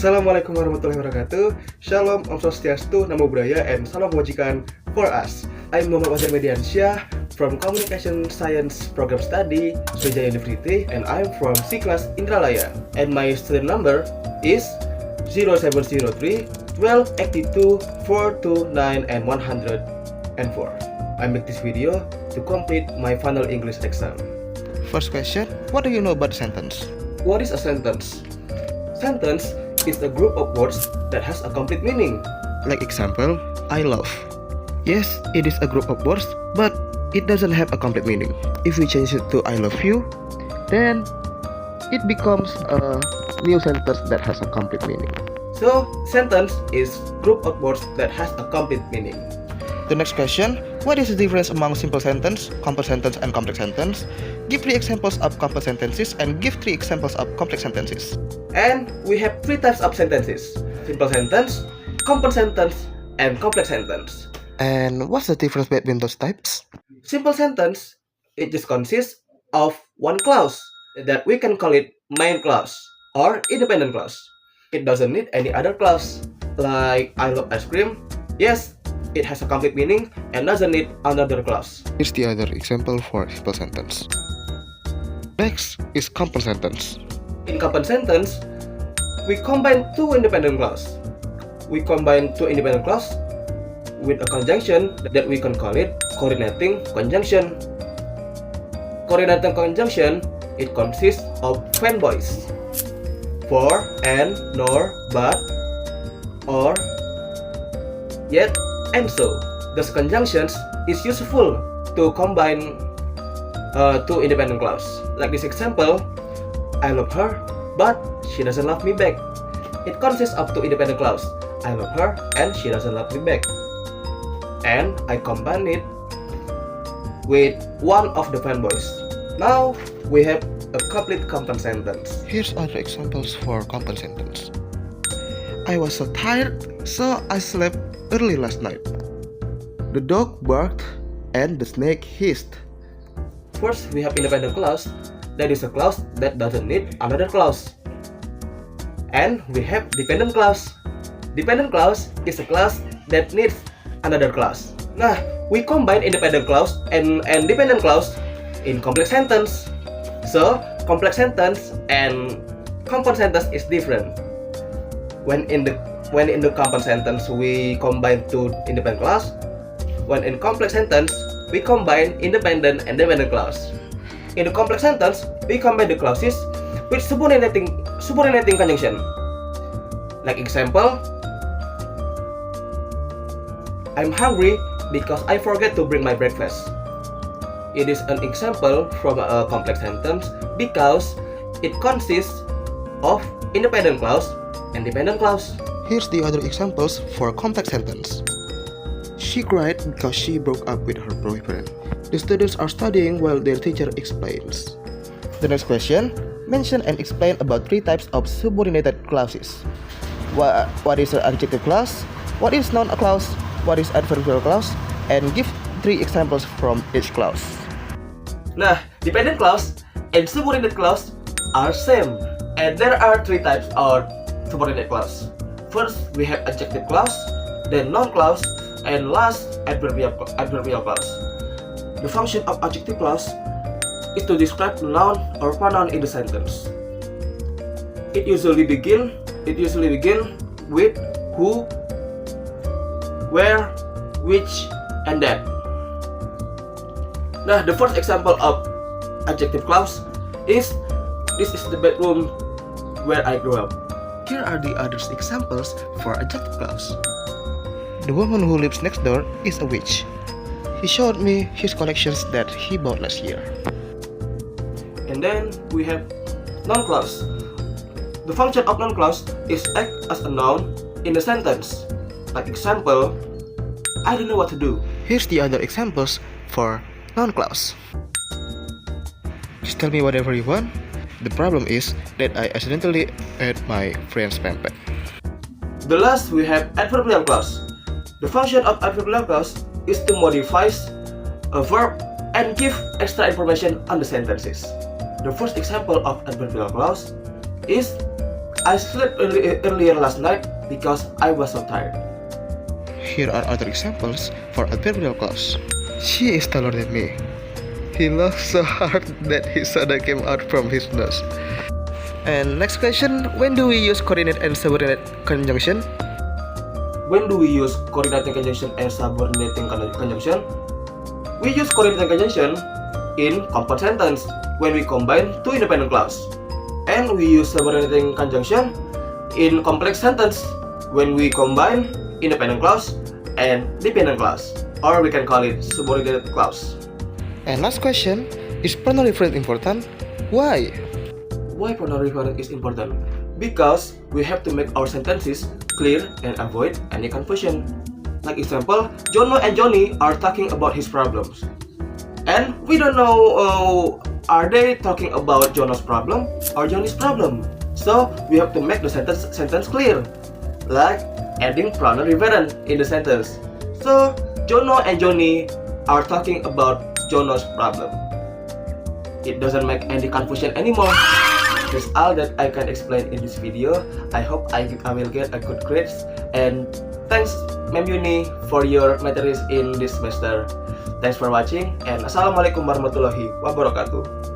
Assalamualaikum warahmatullahi wabarakatuh. Shalom, Om Swastiastu, Namo Buddhaya, and Salam Kebajikan for us. I'm Muhammad Wazir Mediansyah from Communication Science Program Study, Sriwijaya University, and I'm from C-Class Indralaya. And my student number is 0703 1282 429 and 104. I make this video to complete my final English exam. First question, what do you know about sentence? What is a sentence? Sentence is a group of words that has a complete meaning. Like example, I love. Yes, it is a group of words, but it doesn't have a complete meaning. If we change it to I love you, then it becomes a new sentence that has a complete meaning. So, sentence is group of words that has a complete meaning. The next question, what is the difference among simple sentence, compound sentence, and complex sentence? Give 3 examples of compound sentences and give 3 examples of complex sentences. And we have 3 types of sentences: simple sentence, compound sentence, and complex sentence. And what's the difference between those types? Simple sentence, it just consists of one clause that we can call it main clause or independent clause. It doesn't need any other clause. Like I love ice cream, yes, it has a complete meaning and doesn't need another clause. Here's the other example for simple sentence. Next is compound sentence. In compound sentence, we combine 2 independent clauses. We combine 2 independent clauses with a conjunction that we can call it coordinating conjunction. Coordinating conjunction, it consists of fanboys. For, and, nor, but, or, yet, and so. Those conjunctions is useful to combine 2 independent clauses. Like this example, I love her, but she doesn't love me back. It consists of 2 independent clauses. I love her and she doesn't love me back. And I combine it with one of the fanboys. Now we have a complete compound sentence. Here's other examples for compound sentence. I was so tired, so I slept early last night. The dog barked and the snake hissed. First, we have independent clause. That is a clause that doesn't need another clause. And we have dependent clause. Dependent clause is a clause that needs another clause. Nah, we combine independent clause and dependent clause in complex sentence. So, complex sentence and compound sentence is different. When in the compound sentence we combine 2 independent clause, when in complex sentence we combine independent and dependent clause. In the complex sentence, we combine the clauses with subordinating conjunction. Like example, I'm hungry because I forget to bring my breakfast. It is an example from a complex sentence because it consists of independent clause and dependent clause. Here's the other examples for complex sentence. She cried because she broke up with her boyfriend. The students are studying while their teacher explains. The next question, mention and explain about 3 types of subordinated clauses. What is an adjective clause? What is noun clause? What is adverbial clause? And give 3 examples from each clause. Nah, dependent clause and subordinate clause are same, and there are 3 types of subordinate clause. First, we have adjective clause, then noun clause, and last, adverbial clause. The function of adjective clause is to describe the noun or pronoun in the sentence. It usually begin with who, where, which, and that. Nah, the first example of adjective clause is this is the bedroom where I grew up. Here are the other examples for adjective clause. The woman who lives next door is a witch. He showed me his collections that he bought last year. And then we have noun clause. The function of noun clause is act as a noun in a sentence. Like example, I don't know what to do. Here's the other examples for noun clause. Just tell me whatever you want. The problem is that I accidentally ate my friend's pamphlet. The last we have adverbial clause. The function of adverbial clause is to modify a verb and give extra information on the sentences. The first example of adverbial clause is I slept earlier last night because I was so tired. Here are other examples for adverbial clause. She is taller than me. He laughed so hard that his soda came out from his nose. And next question, when do we use coordinate and subordinate conjunction? When do we use coordinating conjunction and subordinating conjunction? We use coordinating conjunction in compound sentence when we combine two independent clause. And we use subordinating conjunction in complex sentence when we combine independent clause and dependent clause, or we can call it subordinate clause. And last question, is pronoun reference important? Why? Why pronoun reference is important? Because we have to make our sentences clear and avoid any confusion. Like example, Jono and Johnny are talking about his problems. And we don't know, are they talking about Jono's problem or Johnny's problem? So we have to make the sentence clear, like adding pronoun reference in the sentence. So Jono and Johnny are talking about Jono's problem. It doesn't make any confusion anymore. That's all that I can explain in this video. I hope I will get a good grades. And thanks Mem Yuni for your materials in this semester. Thanks for watching and Assalamualaikum warahmatullahi wabarakatuh.